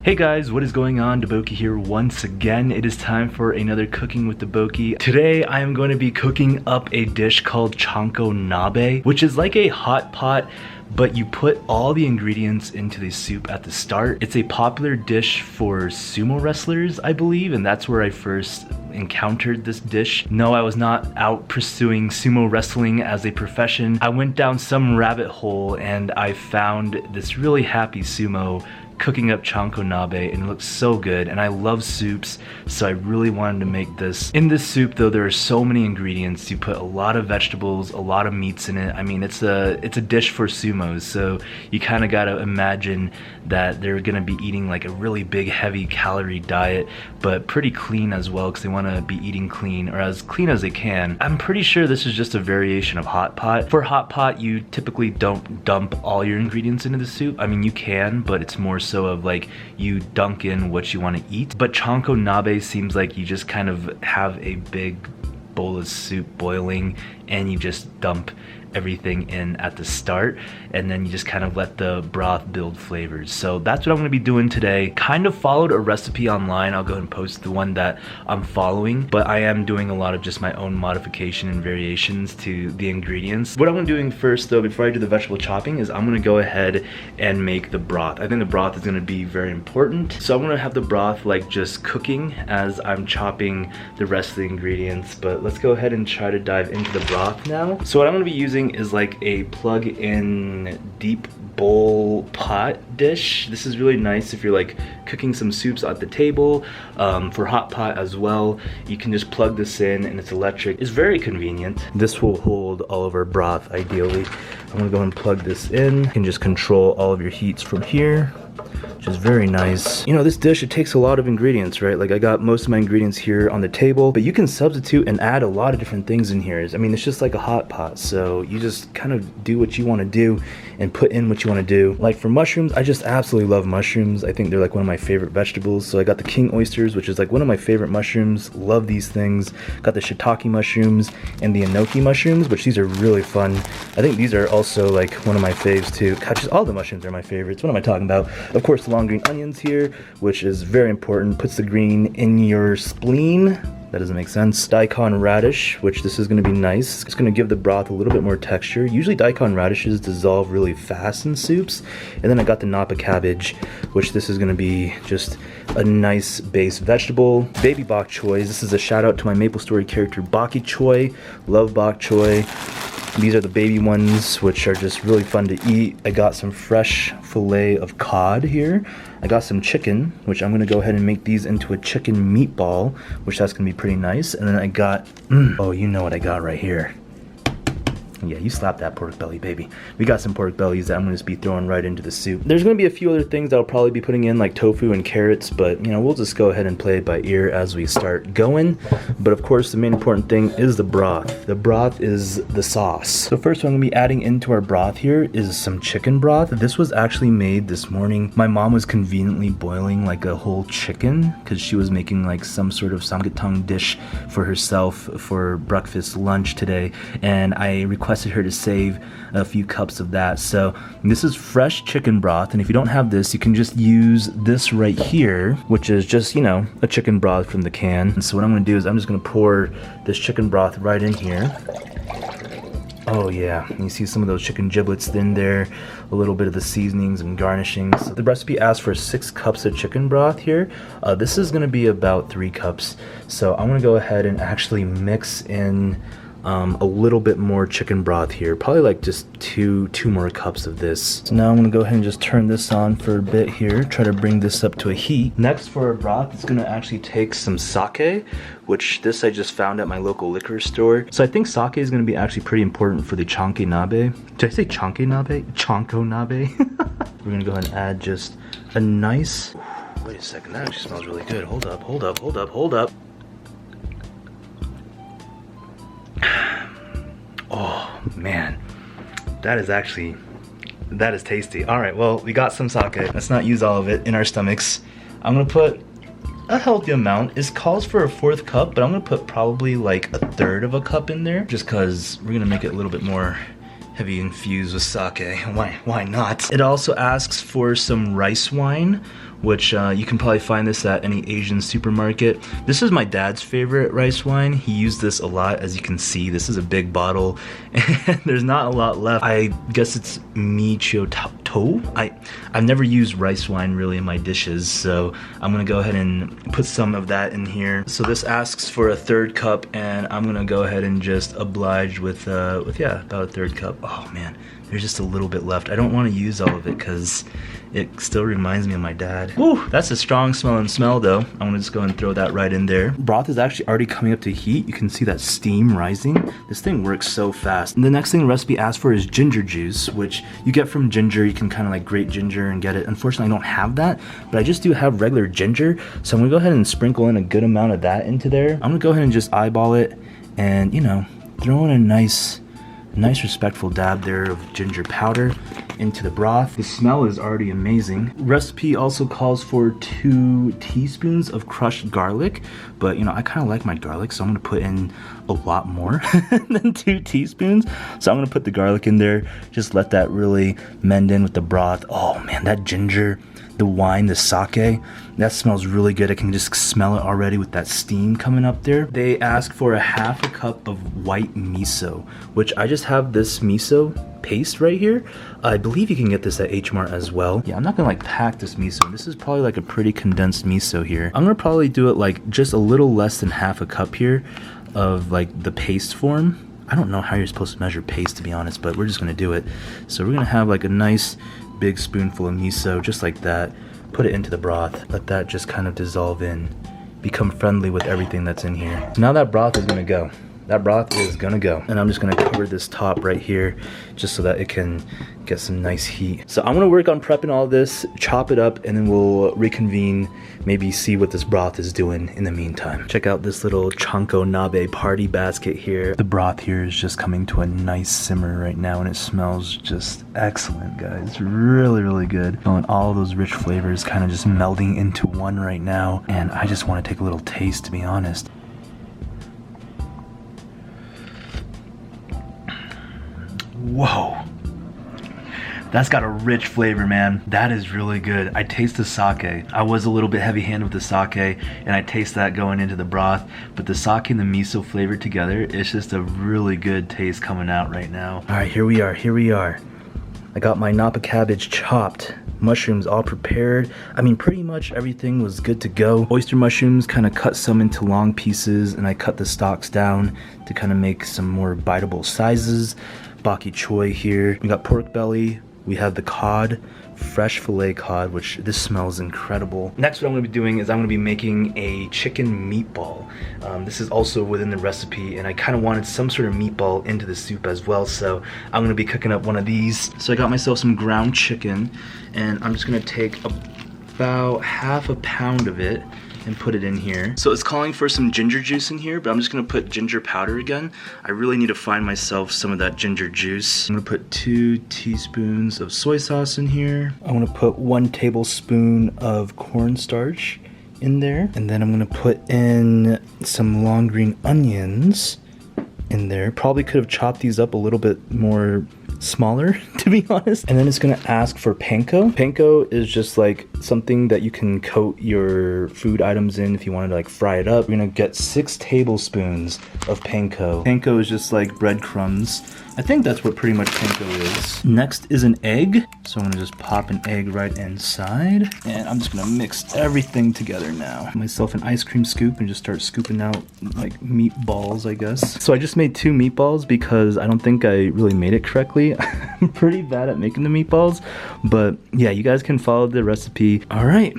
Hey guys, what is going on? Daboki here once again. It is time for another Cooking with Daboki. Today I am going to be cooking up a dish called Chanko Nabe, which is like a hot pot, but you put all the ingredients into the soup at the start. It's a popular dish for sumo wrestlers, I believe, and that's where I first encountered this dish. No, I was not out pursuing sumo wrestling as a profession. I went down some rabbit hole and I found this really happy sumo cooking up Chanko Nabe, and it looks so good, and I love soups, so I really wanted to make this. In this soup though, there are so many ingredients. You put a lot of vegetables, a lot of meats in it. I mean, it's a dish for sumos, so you kind of gotta imagine that they're gonna be eating like a really big heavy calorie diet, but pretty clean as well, because they want to be eating clean, or as clean as they can. I'm pretty sure this is just a variation of hot pot. For hot pot, you typically don't dump all your ingredients into the soup. I mean, you can, but it's more so of like you dunk in what you want to eat. But Chanko Nabe seems like you just kind of have a big bowl of soup boiling and you just dump everything in at the start, and then you just kind of let the broth build flavors. So that's what I'm going to be doing today. Kind of followed a recipe online. I'll go ahead and post the one that I'm following, but I am doing a lot of just my own modification and variations to the ingredients. What I'm doing first though, before I do the vegetable chopping, is I'm going to go ahead and make the broth. I think the broth is going to be very important, so I'm going to have the broth like just cooking as I'm chopping the rest of the ingredients. But let's go ahead and try to dive into the broth now. So what I'm going to be using is like a plug-in deep bowl pot dish. This is really nice if you're like cooking some soups at the table. For hot pot as well, you can just plug this in and it's electric. It's very convenient. This will hold all of our broth ideally. I'm gonna go and plug this in. You can just control all of your heats from here, which is very nice. You know, this dish, it takes a lot of ingredients, right? Like I got most of my ingredients here on the table, but you can substitute and add a lot of different things in here. I mean, it's just like a hot pot, so you just kind of do what you want to do and put in what you want to do. Like for mushrooms, I just absolutely love mushrooms. I think they're like one of my favorite vegetables. So I got the king oysters, which is like one of my favorite mushrooms. Love these things. Got the shiitake mushrooms and the enoki mushrooms, which these are really fun. I think these are also like one of my faves too. God, just all the mushrooms are my favorites. What am I talking about? Of course, the long green onions here, which is very important. Puts the green in your spleen. That doesn't make sense. Daikon radish, which this is going to be nice. It's going to give the broth a little bit more texture. Usually daikon radishes dissolve really fast in soups. And then I got the napa cabbage, which this is going to be just a nice base vegetable. Baby bok choy. This is a shout out to my Maple Story character Baki Choy. Love bok choy. These are the baby ones, which are just really fun to eat. I got some fresh fillet of cod here. I got some chicken, which I'm gonna go ahead and make these into a chicken meatball, which that's gonna be pretty nice. And then I got, oh, you know what I got right here. Yeah, you slap that pork belly, baby. We got some pork bellies that I'm gonna just be throwing right into the soup. There's gonna be a few other things that I'll probably be putting in, like tofu and carrots, but you know, we'll just go ahead and play it by ear as we start going. But of course, the main important thing is the broth. The broth is the sauce. So first what I'm gonna be adding into our broth here is some chicken broth. This was actually made this morning. My mom was conveniently boiling like a whole chicken because she was making like some sort of samgyetang dish for herself for breakfast, lunch today, and I requested her to save a few cups of that. So this is fresh chicken broth, and if you don't have this, you can just use this right here, which is just, you know, a chicken broth from the can. And so what I'm gonna do is I'm just gonna pour this chicken broth right in here. Oh yeah, you see some of those chicken giblets in there, a little bit of the seasonings and garnishings. The recipe asks for 6 cups of chicken broth here. This is gonna be about 3 cups. So I'm gonna go ahead and actually mix in a little bit more chicken broth here, probably like just two more cups of this. So now I'm gonna go ahead and just turn this on for a bit here, try to bring this up to a heat. Next for our broth, it's gonna actually take some sake, which this I just found at my local liquor store. So I think sake is gonna be actually pretty important for the Chanko Nabe. Did I say Chanko Nabe? Chanko Nabe? We're gonna go ahead and add just a nice, wait a second, that actually smells really good. Hold up, hold up, hold up, hold up. Oh man, that is tasty. All right, well, we got some sake. Let's not use all of it in our stomachs. I'm gonna put a healthy amount. It calls for a 1/4 cup, but I'm gonna put probably like 1/3 of a cup in there, just cause we're gonna make it a little bit more heavy infused with sake. Why not? It also asks for some rice wine, which you can probably find this at any Asian supermarket. This is my dad's favorite rice wine. He used this a lot. As you can see, this is a big bottle and there's not a lot left. I guess it's micho to. I've never used rice wine really in my dishes, so I'm gonna go ahead and put some of that in here. So this asks for a 1/3 cup, and I'm gonna go ahead and just oblige with yeah, about a 1/3 cup. Oh man, there's just a little bit left. I don't want to use all of it because it still reminds me of my dad. Woo, that's a strong smelling smell though. I'm gonna just go and throw that right in there. Broth is actually already coming up to heat. You can see that steam rising. This thing works so fast. And the next thing the recipe asks for is ginger juice, which you get from ginger. You can kind of like grate ginger and get it. Unfortunately, I don't have that, but I just do have regular ginger. So I'm gonna go ahead and sprinkle in a good amount of that into there. I'm gonna go ahead and just eyeball it and, you know, throw in a nice respectful dab there of ginger powder into the broth. The smell is already amazing. Recipe also calls for 2 teaspoons of crushed garlic, but you know, I kind of like my garlic, so I'm gonna put in a lot more than 2 teaspoons. So I'm gonna put the garlic in there, just let that really mend in with the broth. Oh man, that ginger, the wine, the sake, that smells really good. I can just smell it already with that steam coming up there. They ask for a 1/2 cup of white miso, which I just have this miso paste right here. I believe you can get this at H Mart as well. Yeah, I'm not gonna like pack this miso. This is probably like a pretty condensed miso here. I'm gonna probably do it like just a little less than 1/2 cup here of like the paste form. I don't know how you're supposed to measure paste, to be honest, but we're just gonna do it. So we're gonna have like a nice big spoonful of miso, just like that. Put it into the broth. Let that just kind of dissolve in. Become friendly with everything that's in here. Now that broth is gonna go. That broth is gonna go. And I'm just gonna cover this top right here just so that it can get some nice heat. So I'm gonna work on prepping all this, chop it up, and then we'll reconvene, maybe see what this broth is doing in the meantime. Check out this little Chanko Nabe party basket here. The broth here is just coming to a nice simmer right now, and it smells just excellent, guys. Really, really good. And all those rich flavors kind of just melding into one right now, and I just wanna take a little taste, to be honest. Whoa, that's got a rich flavor, man. That is really good. I taste the sake. I was a little bit heavy-handed with the sake, and I taste that going into the broth, but the sake and the miso flavor together, it's just a really good taste coming out right now. All right, here we are. I got my napa cabbage chopped, mushrooms all prepared. I mean, pretty much everything was good to go. Oyster mushrooms, kind of cut some into long pieces, and I cut the stalks down to kind of make some more biteable sizes. Bok choy here. We got pork belly. We have the cod, fresh filet cod, which this smells incredible. Next, what I'm gonna be doing is I'm gonna be making a chicken meatball. This is also within the recipe, and I kind of wanted some sort of meatball into the soup as well, so I'm gonna be cooking up one of these. So I got myself some ground chicken, and I'm just gonna take about 1/2 pound of it and put it in here. So it's calling for some ginger juice in here, but I'm just gonna put ginger powder again. I really need to find myself some of that ginger juice. I'm gonna put 2 teaspoons of soy sauce in here. I'm gonna put 1 tablespoon of cornstarch in there. And then I'm gonna put in some long green onions in there. Probably could have chopped these up a little bit more smaller, to be honest. And then it's gonna ask for panko. Panko is just like something that you can coat your food items in if you wanted to like fry it up. We're gonna get 6 tablespoons of panko. Panko is just like breadcrumbs. I think that's what pretty much panko is. Next is an egg. So I'm gonna just pop an egg right inside. And I'm just gonna mix everything together now. Myself an ice cream scoop and just start scooping out like meatballs, I guess. So I just made 2 meatballs because I don't think I really made it correctly. I'm pretty bad at making the meatballs, but yeah, you guys can follow the recipe. All right,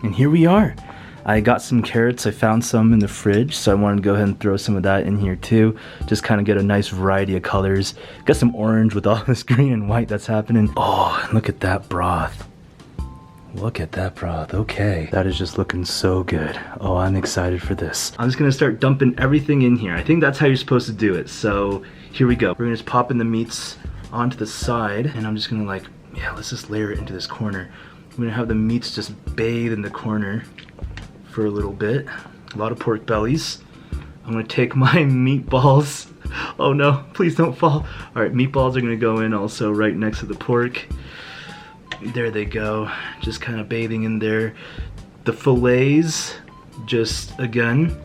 and here we are. I got some carrots. I found some in the fridge, so I wanted to go ahead and throw some of that in here too. Just kind of get a nice variety of colors. Got some orange with all this green and white that's happening. Oh, look at that broth. Look at that broth. Okay, that is just looking so good. Oh, I'm excited for this. I'm just gonna start dumping everything in here. I think that's how you're supposed to do it. So here we go. We're gonna just pop in the meats onto the side, and I'm just gonna like, yeah, let's just layer it into this corner. I'm gonna have the meats just bathe in the corner for a little bit. A lot of pork bellies. I'm gonna take my meatballs, Oh no, please don't fall. All right, meatballs are gonna go in also right next to the pork. There they go, just kind of bathing in there. The fillets, just again,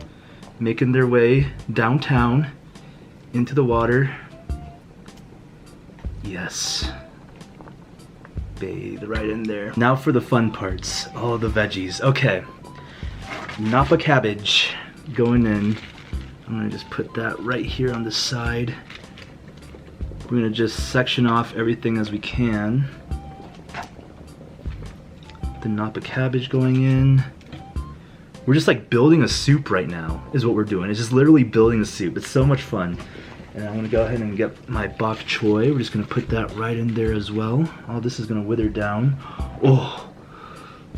making their way downtown into the water. Yes. Bathe right in there. Now for the fun parts. Oh, the veggies. Okay. Napa cabbage going in. I'm gonna just put that right here on the side. We're gonna just section off everything as we can. The Napa cabbage going in. We're just like building a soup right now is what we're doing. It's just literally building a soup. It's so much fun. And I'm gonna go ahead and get my bok choy. We're just gonna put that right in there as well. All this is gonna wither down. Oh,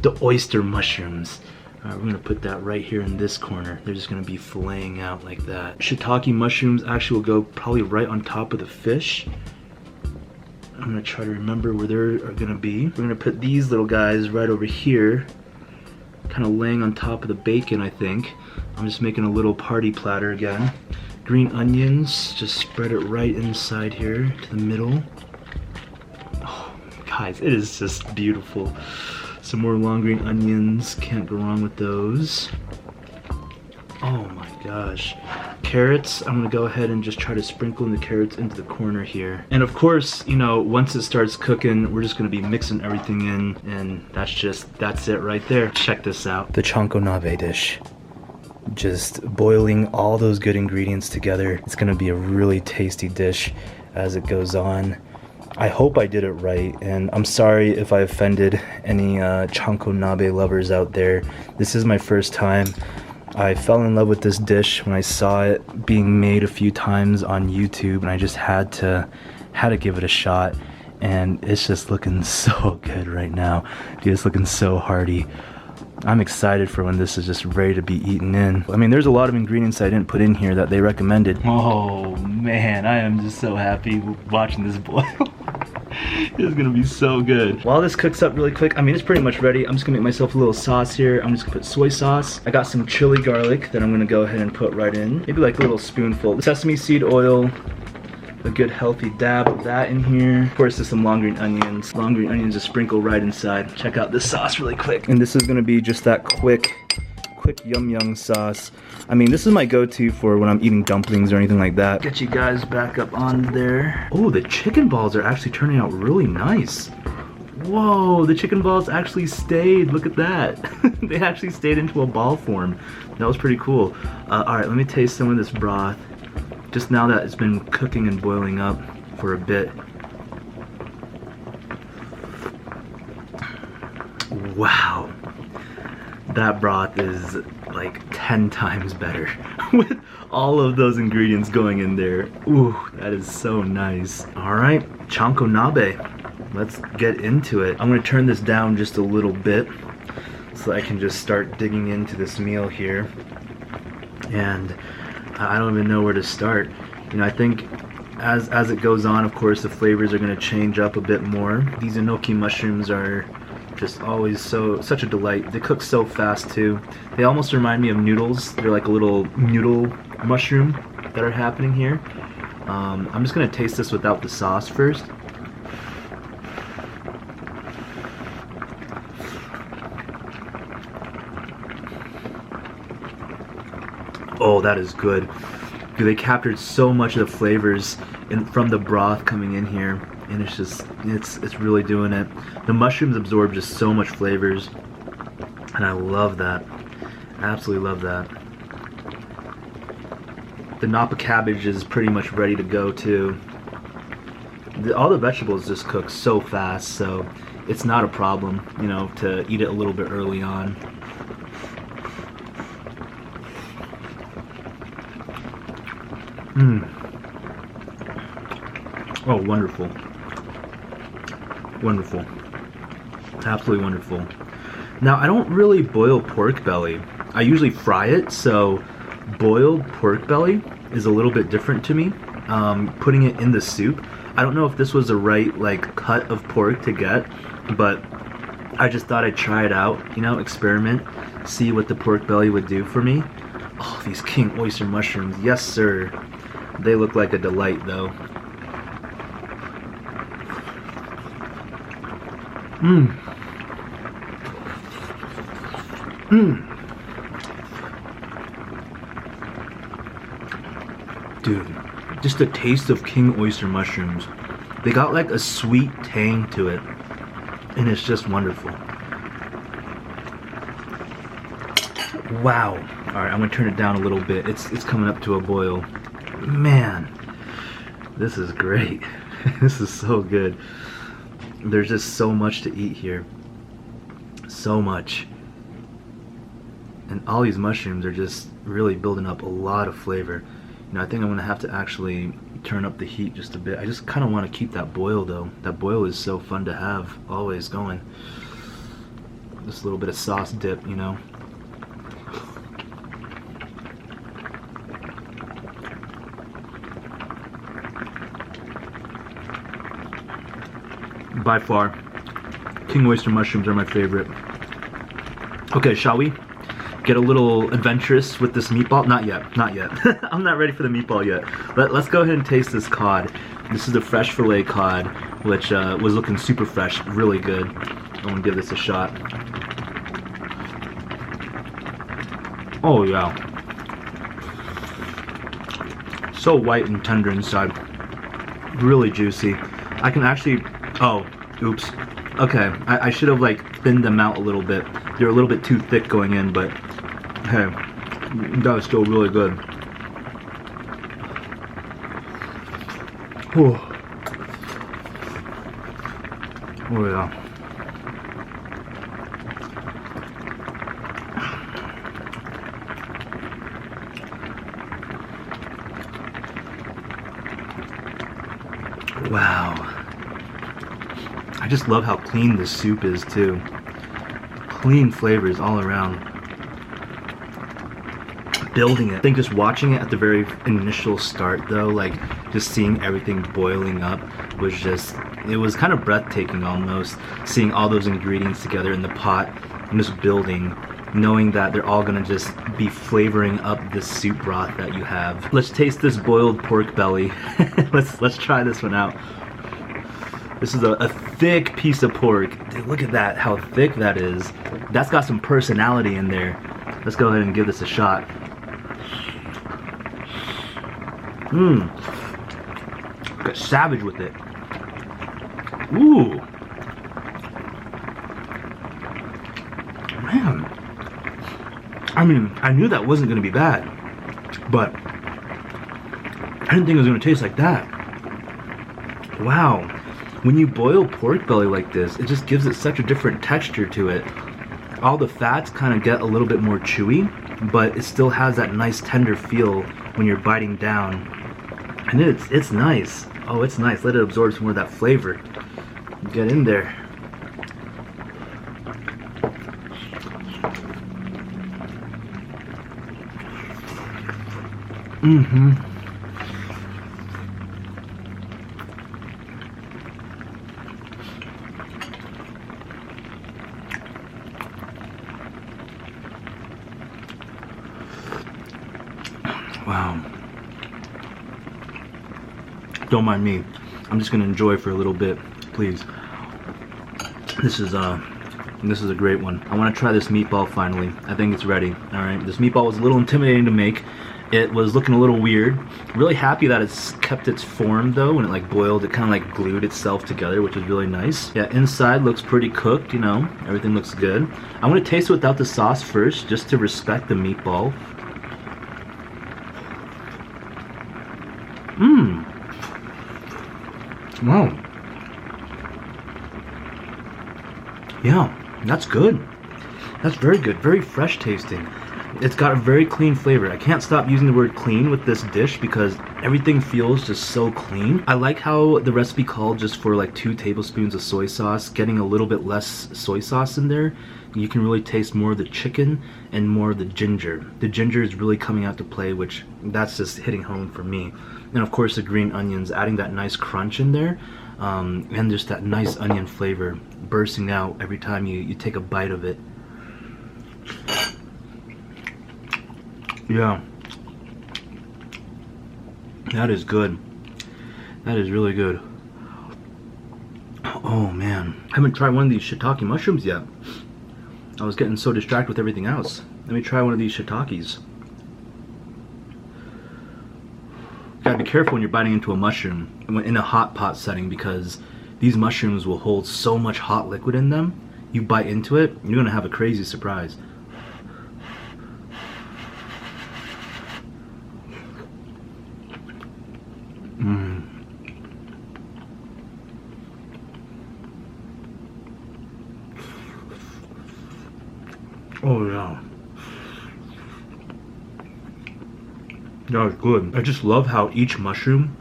the oyster mushrooms. All right, we're gonna put that right here in this corner. They're just gonna be filleting out like that. Shiitake mushrooms actually will go probably right on top of the fish. I'm gonna try to remember where they're gonna be. We're gonna put these little guys right over here, kind of laying on top of the bacon, I think. I'm just making a little party platter again. Green onions, just spread it right inside here to the middle. Oh, guys, it is just beautiful. Some more long green onions, can't go wrong with those. Oh my gosh. Carrots, I'm gonna go ahead and just try to sprinkle in the carrots into the corner here. And of course, you know, once it starts cooking, we're just gonna be mixing everything in, and that's it right there. Check this out. The Chanko Nabe dish. Just boiling all those good ingredients together. It's gonna be a really tasty dish as it goes on. I hope I did it right, and I'm sorry if I offended any Chanko Nabe lovers out there. This is my first time. I fell in love with this dish when I saw it being made a few times on YouTube, and I just had to give it a shot. And it's just looking so good right now. Dude, it's looking so hearty. I'm excited for when this is just ready to be eaten in. I mean, there's a lot of ingredients I didn't put in here that they recommended. Oh man, I am just so happy watching this boil. It's gonna be so good. While this cooks up really quick, I mean, it's pretty much ready. I'm just gonna make myself a little sauce here. I'm just gonna put soy sauce. I got some chili garlic that I'm gonna go ahead and put right in. Maybe like a little spoonful. Sesame seed oil. A good healthy dab of that in here. Of course, there's some long green onions. Long green onions to sprinkle right inside. Check out this sauce really quick. And this is gonna be just that quick yum sauce. I mean, this is my go-to for when I'm eating dumplings or anything like that. Get you guys back up on there. Oh, the chicken balls are actually turning out really nice. Whoa, the chicken balls actually stayed. Look at that. They actually stayed into a ball form. That was pretty cool. All right, let me taste some of this broth. Just now that it's been cooking and boiling up for a bit. Wow. That broth is like 10 times better with all of those ingredients going in there. Ooh, that is so nice. All right, Chanko Nabe. Let's get into it. I'm gonna turn this down just a little bit so I can just start digging into this meal here. And I don't even know where to start. You know, I think as it goes on, of course, the flavors are gonna change up a bit more. These enoki mushrooms are just always such a delight. They cook so fast too. They almost remind me of noodles. They're like a little noodle mushroom that are happening here. I'm just gonna taste this without the sauce first. Oh, that is good. Dude, they captured so much of the flavors from the broth coming in here, and it's just, it's really doing it. The mushrooms absorb just so much flavors, and I love that. Absolutely love that. The Napa cabbage is pretty much ready to go too. All the vegetables just cook so fast, so it's not a problem, you know, to eat it a little bit early on. Oh, wonderful. Wonderful. Absolutely wonderful. Now, I don't really boil pork belly. I usually fry it, so boiled pork belly is a little bit different to me. Putting it in the soup. I don't know if this was the right, like, cut of pork to get, but I just thought I'd try it out, you know, experiment, see what the pork belly would do for me. Oh, these king oyster mushrooms, yes sir. They look like a delight though. Mmm. Mmm. Dude, just the taste of king oyster mushrooms. They got like a sweet tang to it, and it's just wonderful. Wow. Alright, I'm gonna turn it down a little bit. It's coming up to a boil. Man, this is great. This is so good. There's just so much to eat here. So much. And all these mushrooms are just really building up a lot of flavor. You know, I think I'm gonna have to actually turn up the heat just a bit. I just kind of want to keep that boil though. That boil is so fun to have, always going. Just a little bit of sauce dip, you know. By far, king oyster mushrooms are my favorite. Okay, shall we get a little adventurous with this meatball? Not yet, not yet. I'm not ready for the meatball yet. Let's go ahead and taste this cod. This is the fresh filet cod, which was looking super fresh, really good. I'm gonna give this a shot. Oh yeah. So white and tender inside. Really juicy. I can actually, oh, oops. Okay, I should have like thinned them out a little bit. They're a little bit too thick going in, but hey, that was still really good. Whew. Oh yeah. Wow. I just love how clean this soup is too. Clean flavors all around. Building it. I think just watching it at the very initial start though, like just seeing everything boiling up was just, it was kind of breathtaking almost. Seeing all those ingredients together in the pot and just building, knowing that they're all gonna just be flavoring up this soup broth that you have. Let's taste this boiled pork belly. let's try this one out. This is a thick piece of pork. Dude, look at that, how thick that is. That's got some personality in there. Let's go ahead and give this a shot. Mmm. Got savage with it. Ooh. Man. I mean, I knew that wasn't gonna be bad, but I didn't think it was gonna taste like that. Wow. When you boil pork belly like this, it just gives it such a different texture to it. All the fats kind of get a little bit more chewy, but it still has that nice tender feel when you're biting down. And it's nice. Oh, it's nice. Let it absorb some more of that flavor. Get in there. Mm-hmm. Wow. Don't mind me. I'm just gonna enjoy for a little bit, please. This is a great one. I want to try this meatball finally. I think it's ready. All right. This meatball was a little intimidating to make. It was looking a little weird. Really happy that it's kept its form though. When it like boiled, it kind of like glued itself together, which is really nice. Yeah, inside looks pretty cooked, you know. Everything looks good. I'm gonna taste it without the sauce first, just to respect the meatball. Mmm. Wow. Yeah, that's good. That's very good. Very fresh tasting. It's got a very clean flavor. I can't stop using the word clean with this dish because everything feels just so clean. I like how the recipe called just for like 2 tablespoons of soy sauce, getting a little bit less soy sauce in there. You can really taste more of the chicken and more of the ginger. The ginger is really coming out to play, which that's just hitting home for me. And of course the green onions, adding that nice crunch in there, and just that nice onion flavor bursting out every time you take a bite of it. Yeah. That is good. That is really good. Oh man, I haven't tried one of these shiitake mushrooms yet. I was getting so distracted with everything else. Let me try one of these shiitakes. Gotta be careful when you're biting into a mushroom in a hot pot setting, because these mushrooms will hold so much hot liquid in them. You bite into it, you're gonna have a crazy surprise. Oh yeah. That was good. I just love how each mushroom,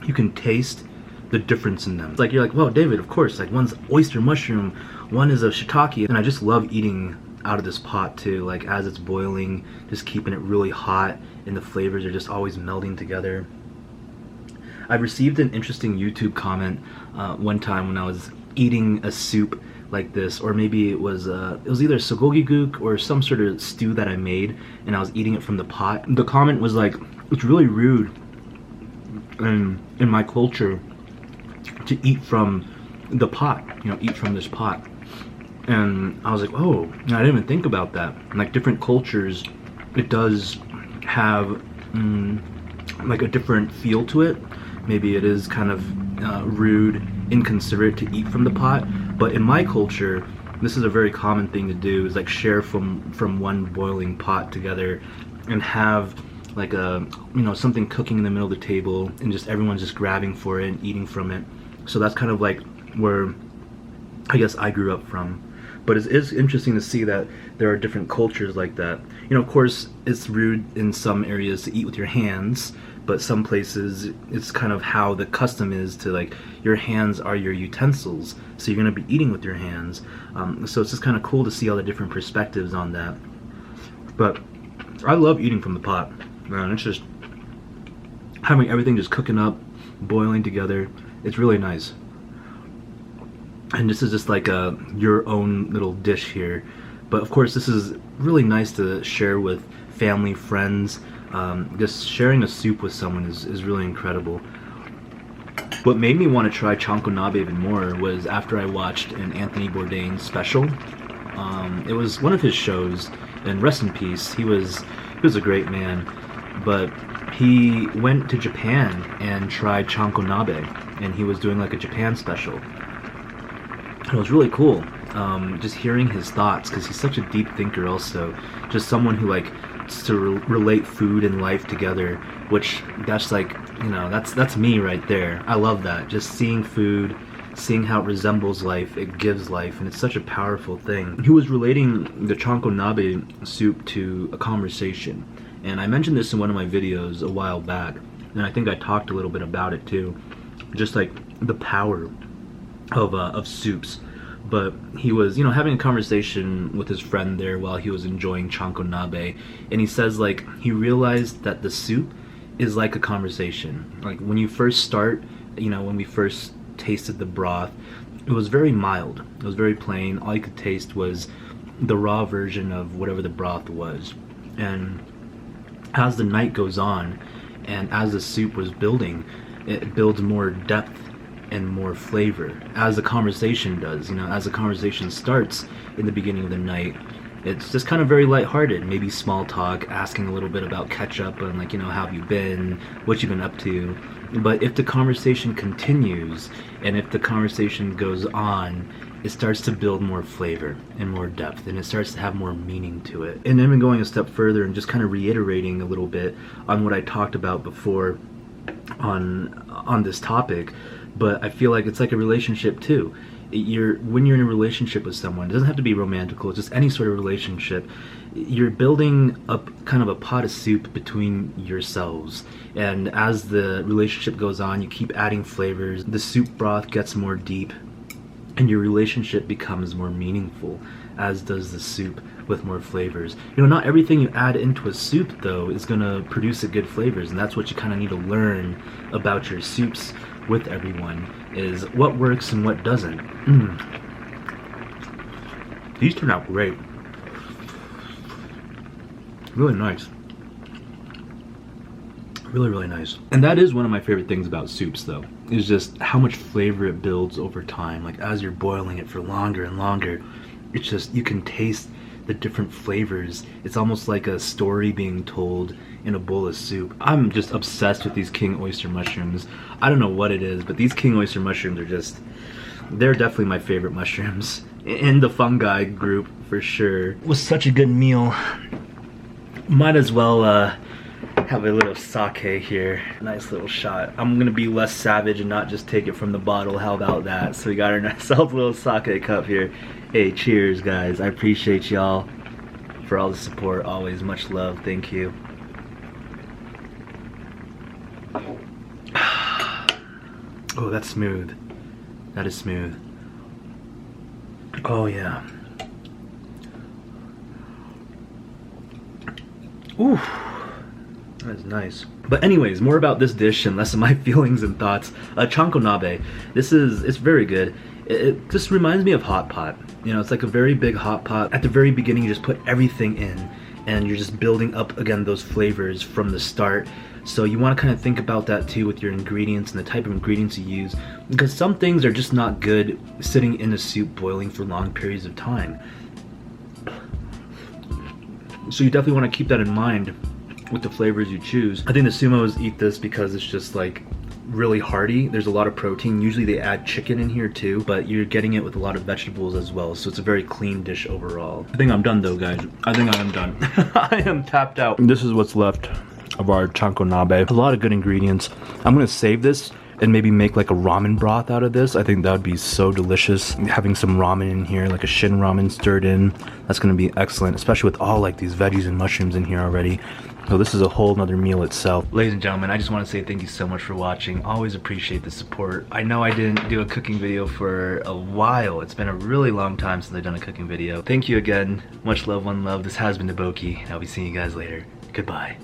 you can taste the difference in them. It's like, you're like, well, David, of course, like one's oyster mushroom, one is a shiitake, and I just love eating out of this pot too, like as it's boiling, just keeping it really hot, and the flavors are just always melding together. I received an interesting YouTube comment one time when I was eating a soup like this, or maybe it was either sogogi guk or some sort of stew that I made, and I was eating it from the pot. The comment was like, it's really rude in my culture to eat from the pot, you know, eat from this pot. And I was like, oh, I didn't even think about that. Like different cultures, it does have like a different feel to it. Maybe it is kind of rude, inconsiderate to eat from the pot. But in my culture, this is a very common thing to do, is like share from one boiling pot together and have like a, you know, something cooking in the middle of the table and just everyone's just grabbing for it and eating from it. So that's kind of like where I guess I grew up from. But it is interesting to see that there are different cultures like that. You know, of course, it's rude in some areas to eat with your hands, but some places it's kind of how the custom is to, like, your hands are your utensils, so you're going to be eating with your hands. So it's just kind of cool to see all the different perspectives on that. But I love eating from the pot, man. It's just having everything just cooking up, boiling together. It's really nice. And this is just like your own little dish here. But of course, this is really nice to share with family, friends. Just sharing a soup with someone is really incredible. What made me want to try Chanko Nabe even more was after I watched an Anthony Bourdain special. It was one of his shows, and rest in peace, he was a great man. But he went to Japan and tried Chanko Nabe, and he was doing like a Japan special. It was really cool, just hearing his thoughts, because he's such a deep thinker also. Just someone who like to relate food and life together, which that's like, you know, that's me right there. I love that. Just seeing food, seeing how it resembles life, it gives life, and it's such a powerful thing. He was relating the Chanko Nabe soup to a conversation, and I mentioned this in one of my videos a while back, and I think I talked a little bit about it too. Just like the power of soups. But he was, you know, having a conversation with his friend there while he was enjoying Chanko Nabe, and he says like he realized that the soup is like a conversation. Like when you first start, you know, when we first tasted the broth, it was very mild, it was very plain. All you could taste was the raw version of whatever the broth was. And as the night goes on and as the soup was building, it builds more depth and more flavor, as the conversation does. You know, as the conversation starts in the beginning of the night, it's just kind of very lighthearted, maybe small talk, asking a little bit about ketchup and like, you know, how have you been, what you've been up to. But if the conversation continues and if the conversation goes on, it starts to build more flavor and more depth, and it starts to have more meaning to it. And then going a step further and just kind of reiterating a little bit on what I talked about before on this topic, but I feel like it's like a relationship too. When you're in a relationship with someone, it doesn't have to be romantical, it's just any sort of relationship, you're building up kind of a pot of soup between yourselves, and as the relationship goes on, you keep adding flavors, the soup broth gets more deep, and your relationship becomes more meaningful, as does the soup with more flavors. You know, not everything you add into a soup though is gonna produce a good flavors, and that's what you kind of need to learn about your soups with everyone, is what works and what doesn't. These turn out great. Really nice. Really, really nice. And that is one of my favorite things about soups though, is just how much flavor it builds over time. Like as you're boiling it for longer and longer, it's just, you can taste the different flavors. It's almost like a story being told in a bowl of soup. I'm just obsessed with these king oyster mushrooms. I don't know what it is, but these king oyster mushrooms are just, they're definitely my favorite mushrooms in the fungi group for sure. It was such a good meal. Might as well have a little sake here. Nice little shot. I'm gonna be less savage and not just take it from the bottle. How about that? So we got ourselves a little sake cup here. Hey, cheers guys. I appreciate y'all for all the support. Always much love. Thank you. Oh, that's smooth. That is smooth. Oh yeah. Ooh. That's nice. But anyways, more about this dish and less of my feelings and thoughts. Chanko Nabe. It's very good. It just reminds me of hot pot. You know, it's like a very big hot pot. At the very beginning, you just put everything in and you're just building up again those flavors from the start. So you want to kind of think about that too with your ingredients and the type of ingredients you use, because some things are just not good sitting in a soup boiling for long periods of time. So you definitely want to keep that in mind with the flavors you choose. I think the sumos eat this because it's just like really hearty. There's a lot of protein. Usually they add chicken in here too, but you're getting it with a lot of vegetables as well. So it's a very clean dish overall. I think I'm done though, guys. I think I am done. I am tapped out. This is what's left of our Chanko Nabe. A lot of good ingredients. I'm gonna save this and maybe make like a ramen broth out of this. I think that would be so delicious. Having some ramen in here, like a shin ramen stirred in, that's gonna be excellent, especially with all like these veggies and mushrooms in here already. So this is a whole nother meal itself. Ladies and gentlemen, I just want to say thank you so much for watching. Always appreciate the support. I know I didn't do a cooking video for a while. It's been a really long time since I've done a cooking video. Thank you again. Much love, one love. This has been Daboki, and I'll be seeing you guys later. Goodbye.